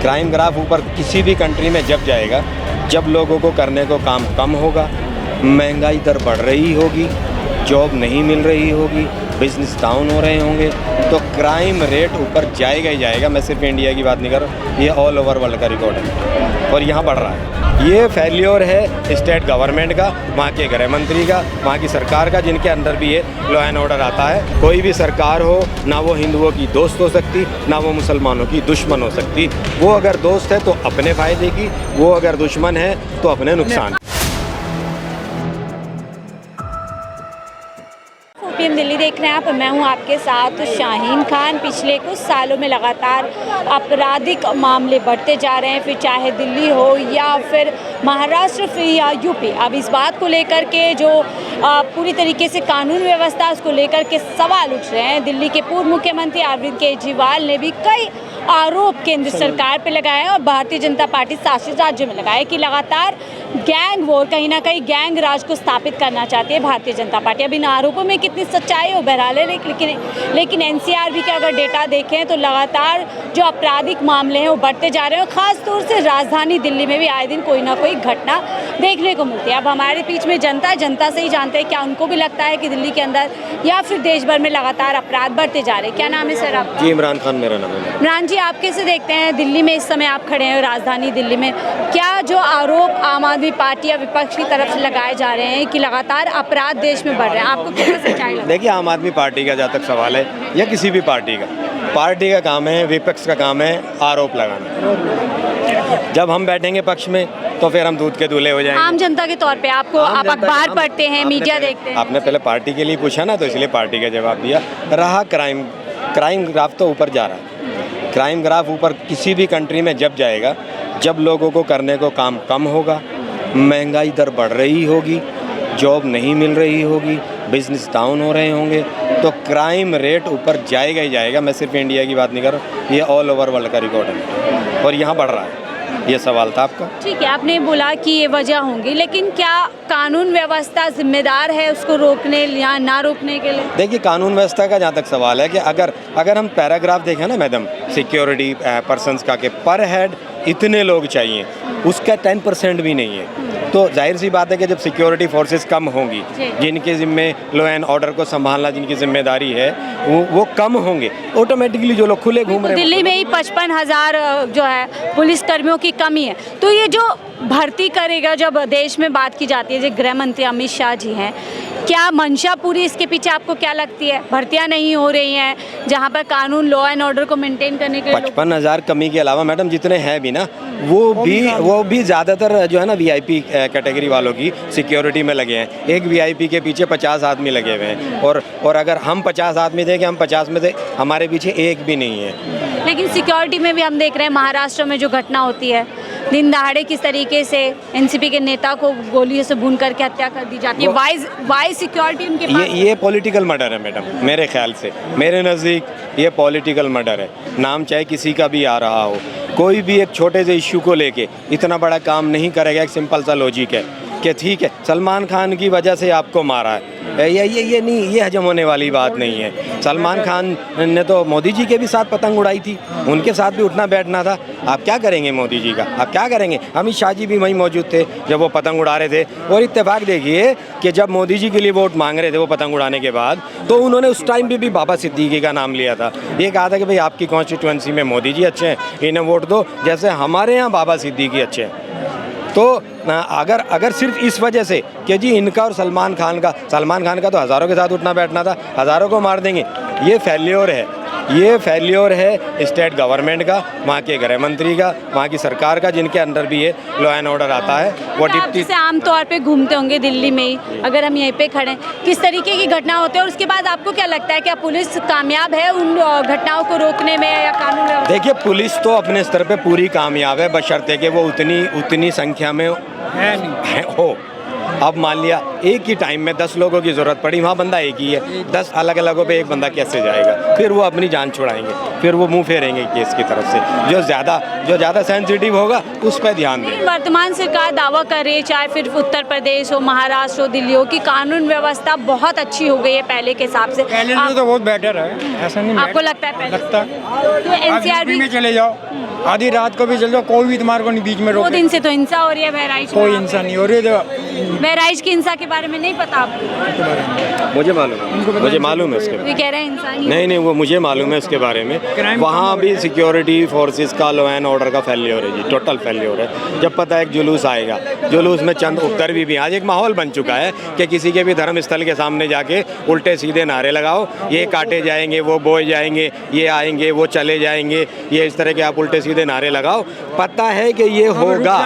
Crime graph ऊपर किसी भी कंट्री में जब जाएगा, जब लोगों को करने को काम कम होगा, महंगाई दर बढ़ रही होगी, जॉब नहीं मिल रही होगी, बिजनेस डाउन हो रहे होंगे, तो क्राइम रेट ऊपर जाएगा ही जाएगा। मैं सिर्फ इंडिया की बात नहीं कर रहा, ये ऑल ओवर वर्ल्ड का रिकॉर्ड है और यहाँ बढ़ रहा है। ये फेल्योर है स्टेट गवर्नमेंट का, वहाँ के गृह मंत्री का, वहाँ की सरकार का, जिनके अंदर भी ये लॉ एंड ऑर्डर आता है। कोई भी सरकार हो, ना वो हिंदुओं की दोस्त हो सकती, ना वो मुसलमानों की दुश्मन हो सकती। वो अगर दोस्त है तो अपने फ़ायदे की, वो अगर दुश्मन है तो अपने नुकसान। पीएम दिल्ली देख रहे हैं आप, मैं हूं आपके साथ शाहीन खान। पिछले कुछ सालों में लगातार आपराधिक मामले बढ़ते जा रहे हैं, फिर चाहे दिल्ली हो या फिर महाराष्ट्र फिर या यूपी। अब इस बात को लेकर के जो पूरी तरीके से कानून व्यवस्था, उसको लेकर के सवाल उठ रहे हैं। दिल्ली के पूर्व मुख्यमंत्री अरविंद केजरीवाल ने भी कई आरोप केंद्र सरकार पे लगाए और भारतीय जनता पार्टी शासित राज्यों में लगाए कि लगातार गैंग वॉर, कहीं ना कहीं गैंग राज को स्थापित करना चाहती है भारतीय जनता पार्टी। अब इन आरोपों में कितनी सच्चाई हो बहरहाल है, लेकिन एनसीआरबी के अगर डेटा देखें तो लगातार जो आपराधिक मामले हैं वो बढ़ते जा रहे हैं और ख़ास तौर से राजधानी दिल्ली में भी आए दिन कोई ना कोई घटना देखने को मिलती है। अब हमारे बीच में जनता से ही जानते हैं क्या उनको भी लगता है कि दिल्ली के अंदर या फिर देश भर में लगातार अपराध बढ़ते जा रहे हैं। क्या नाम है सर आपका? जी, इमरान खान मेरा नाम है। इमरान जी, आप कैसे देखते हैं दिल्ली में इस समय आप खड़े हैं राजधानी दिल्ली में, क्या जो आरोप आम आदमी पार्टी या विपक्ष की तरफ से लगाए जा रहे हैं कि लगातार अपराध देश में बढ़ रहे हैं, आपको कैसे सच्चाई लगती है? देखिए, आम आदमी पार्टी का जहाँ तक सवाल है या किसी भी पार्टी का काम है, विपक्ष का काम है आरोप लगाना। जब हम बैठेंगे पक्ष में तो फिर हम दूध के दूल्हे हो जाएंगे। आम जनता के तौर पे आपको, आप अखबार पढ़ते हैं, मीडिया देखते हैं। आपने पहले पार्टी के लिए पूछा ना, तो इसलिए पार्टी का जवाब दिया। रहा क्राइम ग्राफ तो ऊपर जा रहा है। क्राइम ग्राफ ऊपर किसी भी कंट्री में जब जाएगा, जब लोगों को करने को काम कम होगा, महंगाई दर बढ़ रही होगी, जॉब नहीं मिल रही होगी, बिजनेस डाउन हो रहे होंगे, तो क्राइम रेट ऊपर जाएगा ही जाएगा। मैं सिर्फ इंडिया की बात नहीं कर रहा, ये ऑल ओवर वर्ल्ड का रिकॉर्ड है और यहाँ बढ़ रहा है। ये सवाल था आपका। ठीक है, आपने बोला कि ये वजह होंगी, लेकिन क्या कानून व्यवस्था जिम्मेदार है उसको रोकने या ना रोकने के लिए? देखिए, कानून व्यवस्था का जहाँ तक सवाल है कि अगर हम पैराग्राफ देखें ना मैडम, सिक्योरिटी पर्सन्स का, के पर हेड इतने लोग चाहिए, उसका 10% भी नहीं है। तो जाहिर सी बात है कि जब सिक्योरिटी फोर्सेस कम होंगी, जिनके ज़िम्मे लॉ एंड ऑर्डर को संभालना जिनकी जिम्मेदारी है, वो कम होंगे, ऑटोमेटिकली जो लोग खुले घूम रहे हैं। दिल्ली में ही 55,000 जो है पुलिस कर्मियों की कमी है, तो ये जो भर्ती करेगा, जब देश में बात की जाती है, जो गृह मंत्री अमित शाह जी हैं, क्या मंशा पूरी इसके पीछे आपको क्या लगती है? भर्तियां नहीं हो रही हैं जहां पर कानून लॉ एंड ऑर्डर को मेंटेन करने के लिए। 55,000 कमी के अलावा मैडम जितने हैं भी ना, वो भी ज़्यादातर जो है ना वीआईपी कैटेगरी वालों की सिक्योरिटी में लगे हैं। एक वीआईपी के पीछे 50 आदमी लगे हुए हैं और अगर हम 50 आदमी थे कि हम 50 में से हमारे पीछे एक भी नहीं है। लेकिन सिक्योरिटी में भी हम देख रहे हैं महाराष्ट्र में जो घटना होती है, दिन दहाड़े किस तरीके से एनसीपी के नेता को गोलियों से भून करके हत्या कर दी जाती है। वाई सिक्योरिटी उनके पास। ये पॉलिटिकल मर्डर है मैडम, मेरे ख्याल से, मेरे नज़दीक ये पॉलिटिकल मर्डर है। नाम चाहे किसी का भी आ रहा हो, कोई भी एक छोटे से इश्यू को लेके इतना बड़ा काम नहीं करेगा। एक सिंपल सा लॉजिक है कि ठीक है, सलमान खान की वजह से आपको मारा है, ये हजम होने वाली बात नहीं है। सलमान खान ने तो मोदी जी के भी साथ पतंग उड़ाई थी, उनके साथ भी उठना बैठना था। आप क्या करेंगे मोदी जी का, आप क्या करेंगे? अमित शाह जी भी वहीं मौजूद थे जब वो पतंग उड़ा रहे थे। और इत्तेफाक देखिए कि जब मोदी जी के लिए वोट मांग रहे थे वो पतंग उड़ाने के बाद, तो उन्होंने उस टाइम भी बाबा सिद्दीकी का नाम लिया था। ये कहा था कि भाई आपकी कॉन्स्टिट्यूएंसी में मोदी जी अच्छे हैं, इन्हें वोट दो, जैसे हमारे यहाँ बाबा सिद्दीकी अच्छे हैं। तो अगर सिर्फ इस वजह से कि जी इनका और सलमान खान का तो हज़ारों के साथ उठना बैठना था, हज़ारों को मार देंगे, ये फेल्योर है स्टेट गवर्नमेंट का, वहाँ के गृह मंत्री का, वहाँ की सरकार का, जिनके अंदर भी ये लॉ एंड ऑर्डर आता है। वो डिप्टी से आमतौर पे घूमते होंगे दिल्ली में ही, अगर हम यहीं पे खड़े हैं, किस तरीके की घटना होती है और उसके बाद आपको क्या लगता है, क्या पुलिस कामयाब है उन घटनाओं को रोकने में या कानून व्यवस्था? देखिए, पुलिस तो अपने स्तर पे पूरी कामयाब है, बशर्ते कि वो उतनी संख्या में हो। अब मान लिया एक ही टाइम में 10 लोगों की ज़रूरत पड़ी, वहाँ बंदा एक ही है, 10 अलग अलगों पे एक बंदा कैसे जाएगा? फिर वो अपनी जान छुड़ाएंगे, फिर वो मुंह फेरेंगे केस की तरफ से। जो ज़्यादा सेंसिटिव होगा उस पर ध्यान दें। वर्तमान सरकार दावा कर रही है, चाहे फिर उत्तर प्रदेश हो, महाराष्ट्र हो, दिल्ली हो, कि कानून व्यवस्था बहुत अच्छी हो गई है पहले के हिसाब से। पहले तो बहुत बेटर है, ऐसा नहीं आपको लगता है? पहले लगता तो एनसीआरबी में चले जाओ, आधी रात को भी चल जाओ, कोई भी तुम्हारे को नहीं बीच में 2 रोके। दिन से तो हिंसा हो रही है बहराइच में। कोई हिंसा नहीं हो रही है। बहराइच की हिंसा के बारे में नहीं पता आपको? मुझे मालूम है उसके बारे ये कह रहे हैं हिंसा नहीं। नहीं, वो मुझे मालूम है इसके बारे में। Crime वहाँ भी सिक्योरिटी फोर्सेस का लॉ एंड ऑर्डर का फेल्योर है जी, टोटल फेल्योर है। जब पता है एक जुलूस आएगा, जुलूस में चंद उपद्रवी भी, आज एक माहौल बन चुका है कि किसी के भी धर्म स्थल के सामने जाके उल्टे सीधे नारे लगाओ, ये काटे जाएंगे, वो बोए जाएंगे, ये आएंगे, वो चले जाएंगे, ये इस तरह के आप उल्टे सीधे नारे लगाओ। पता है कि ये होगा,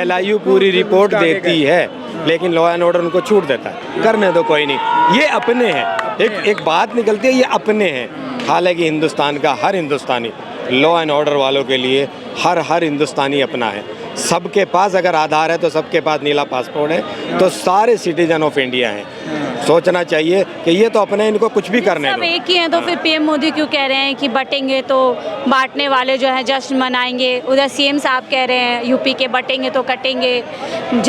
LIU पूरी रिपोर्ट देती है, लेकिन लॉ एंड ऑर्डर उनको छूट देता है। करने दो, कोई नहीं, ये अपने हैं। एक बात निकलती है, ये अपने हैं। हालांकि हिंदुस्तान का हर हिंदुस्तानी लॉ एंड ऑर्डर वालों के लिए हर हिंदुस्तानी अपना है। सबके पास अगर आधार है तो सबके पास नीला पासपोर्ट है, तो सारे सिटीजन ऑफ इंडिया हैं। सोचना चाहिए कि ये तो अपने, इनको कुछ भी करने सब दो। एक ही हैं, तो फिर PM मोदी क्यों कह रहे हैं कि बटेंगे तो बांटने वाले जो है जश्न मनाएंगे? उधर CM साहब कह रहे हैं यूपी के बटेंगे तो कटेंगे,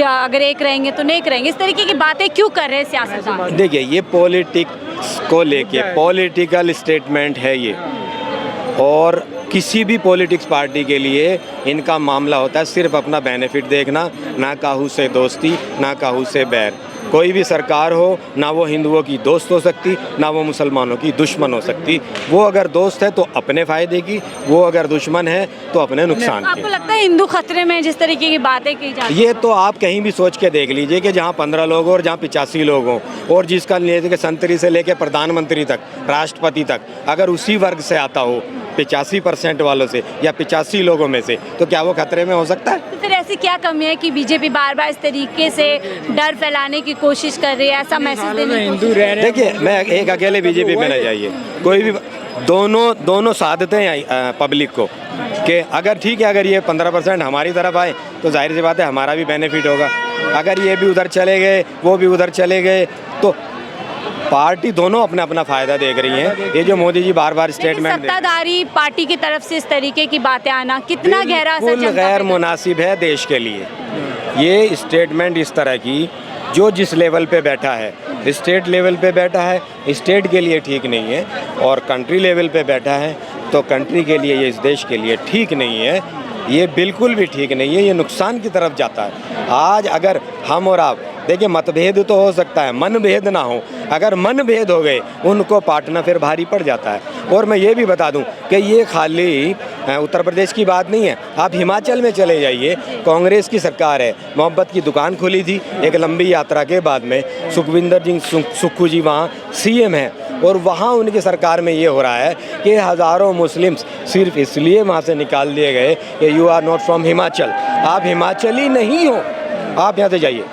अगर एक रहेंगे तो नहीं करेंगे। इस तरीके की बातें क्यों कर रहे हैं सियासतदान? देखिए, ये पॉलिटिक्स को लेके पॉलिटिकल स्टेटमेंट है ये, और किसी भी पॉलिटिक्स पार्टी के लिए इनका मामला होता है सिर्फ अपना बेनिफिट देखना, ना काहू से दोस्ती, ना काहू से बैर। कोई भी सरकार हो, ना वो हिंदुओं की दोस्त हो सकती, ना वो मुसलमानों की दुश्मन हो सकती। वो अगर दोस्त है तो अपने फ़ायदे की, वो अगर दुश्मन है तो अपने नुकसान की। आपको लगता है हिंदू खतरे में, जिस तरीके की बातें की जाती ये तो आप कहीं भी सोच के देख लीजिए कि जहाँ 15 लोग और जहाँ 85 लोग हों, और जिसका लेके संतरी से लेके प्रधानमंत्री तक, राष्ट्रपति तक, अगर उसी वर्ग से आता हो 85% वालों से या 85 लोगों में से, तो क्या वो खतरे में हो सकता है? तो फिर ऐसी क्या कमी है कि बीजेपी बार बार इस तरीके से डर फैलाने की कोशिश कर रही है, ऐसा मैसेज देने की हिंदू रह रहे हैं। देखिए, मैं एक अकेले बीजेपी में न जाइए, कोई भी दोनों साधते हैं पब्लिक को कि अगर ठीक है, अगर ये 15% हमारी तरफ आए तो जाहिर सी बात है हमारा भी बेनिफिट होगा। अगर ये भी उधर चले गए, वो भी उधर चले गए, तो पार्टी दोनों अपना अपना फ़ायदा देख रही हैं। ये जो मोदी जी बार बार स्टेटमेंट दे, सत्ताधारी पार्टी की तरफ से इस तरीके की बातें आना कितना गहरा असर बिल्कुल जनता गैर पे मुनासिब है देश के लिए। ये स्टेटमेंट इस तरह की, जो जिस लेवल पे बैठा है, स्टेट लेवल पे बैठा है, स्टेट के लिए ठीक नहीं है, और कंट्री लेवल पे बैठा है तो कंट्री के लिए, ये इस देश के लिए ठीक नहीं है। ये बिल्कुल भी ठीक नहीं है, ये नुकसान की तरफ जाता है। आज अगर हम और आप, देखिए, मतभेद तो हो सकता है, मनभेद ना हो। अगर मनभेद हो गए, उनको पाटना फिर भारी पड़ जाता है। और मैं ये भी बता दूं कि ये खाली उत्तर प्रदेश की बात नहीं है। आप हिमाचल में चले जाइए, कांग्रेस की सरकार है, मोहब्बत की दुकान खुली थी एक लंबी यात्रा के बाद में। सुखविंदर सिंह सुक्खू जी वहाँ CM हैं, और वहाँ उनकी सरकार में ये हो रहा है कि हज़ारों मुस्लिम्स सिर्फ इसलिए वहाँ से निकाल दिए गए कि you are not from Himachal, आप हिमाचली नहीं हो, आप यहाँ से जाइए।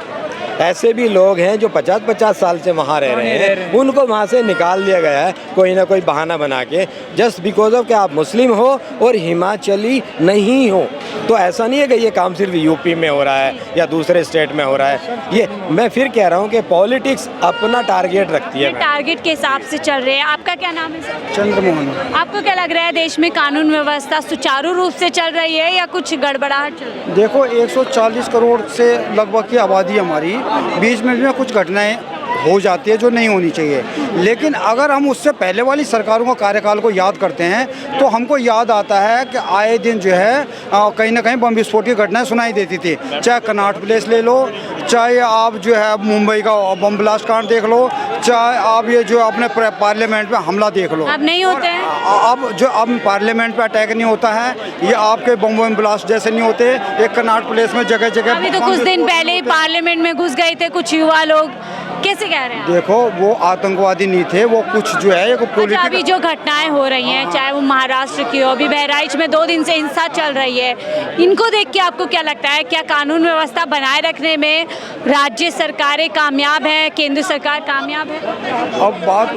ऐसे भी लोग हैं जो 50-50 साल से वहाँ रह रहे हैं, उनको वहाँ से निकाल दिया गया है कोई ना कोई बहाना बना के, जस्ट बिकॉज ऑफ कि आप मुस्लिम हो और हिमाचली नहीं हो। तो ऐसा नहीं है कि ये काम सिर्फ यूपी में हो रहा है या दूसरे स्टेट में हो रहा है। ये मैं फिर कह रहा हूँ कि पॉलिटिक्स अपना टारगेट रखती है, टारगेट के हिसाब से चल रहे हैं। आपका क्या नाम है सर? चंद्रमोहन। आपको क्या लग रहा है, देश में कानून व्यवस्था सुचारू रूप से चल रही है या कुछ गड़बड़ाहट चल रही है? देखो, 140 करोड़ से लगभग की आबादी हमारी, बीच में कुछ घटनाएं हो जाती है जो नहीं होनी चाहिए। लेकिन अगर हम उससे पहले वाली सरकारों का कार्यकाल को याद करते हैं तो हमको याद आता है कि आए दिन जो है कहीं ना कहीं बम विस्फोट की घटनाएं सुनाई देती थी। चाहे कनॉट प्लेस ले लो, चाहे आप जो है मुंबई का बम ब्लास्ट कांड देख लो, चाहे आप ये जो अपने पार्लियामेंट में हमला देख लो। अब नहीं होते हैं। अब पार्लियामेंट पे अटैक नहीं होता है, ये आपके बम ब्लास्ट जैसे नहीं होते। एक कनॉट प्लेस में जगह जगह, अभी तो कुछ दिन पहले ही पार्लियामेंट में घुस गए थे कुछ युवा लोग, कैसे कह रहे हैं? देखो, वो आतंकवादी नहीं थे, वो कुछ जो है अच्छा, अभी जो घटनाएं हो रही हैं, चाहे वो महाराष्ट्र की हो, अभी बहराइच में 2 दिन से हिंसा चल रही है, इनको देख के आपको क्या लगता है, क्या कानून व्यवस्था बनाए रखने में राज्य सरकारें कामयाब हैं, केंद्र सरकार कामयाब है? अब बात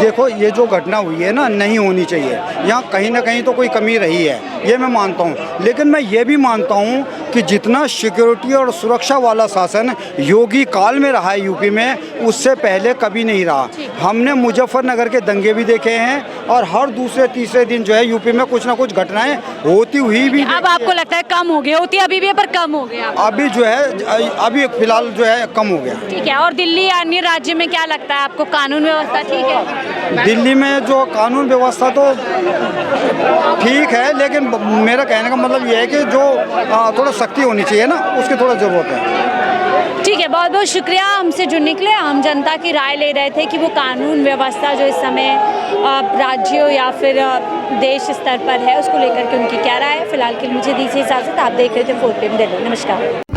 देखो, ये जो घटना हुई है ना, नहीं होनी चाहिए। यहाँ कहीं ना कहीं तो कोई कमी रही है, ये मैं मानता हूँ। लेकिन मैं ये भी मानता हूँ कि जितना सिक्योरिटी और सुरक्षा वाला शासन योगी काल में रहा है यूपी में, उससे पहले कभी नहीं रहा। हमने मुजफ्फरनगर के दंगे भी देखे हैं और हर दूसरे तीसरे दिन जो है यूपी में कुछ ना कुछ घटनाएं होती हुई भी। अब आपको लगता है कम हो गया, होती अभी भी है पर कम हो गया? अभी जो है अभी फिलहाल जो है कम हो गया। ठीक है। और दिल्ली या अन्य राज्य में क्या लगता है आपको, कानून व्यवस्था ठीक है? दिल्ली में जो कानून व्यवस्था तो ठीक है, लेकिन मेरा कहने का मतलब ये है कि जो थोड़ा सख्ती होनी चाहिए ना, उसकी थोड़ा ज़रूरत है। ठीक है, बहुत बहुत शुक्रिया हमसे जुड़ने के लिए। आम जनता की राय ले रहे थे कि वो कानून व्यवस्था जो इस समय राज्यों या फिर देश स्तर पर है, उसको लेकर के उनकी क्या राय है। फिलहाल के लिए मुझे दीजिए इजाज़त। आप देख रहे थे 4PM दिल्ली। नमस्कार।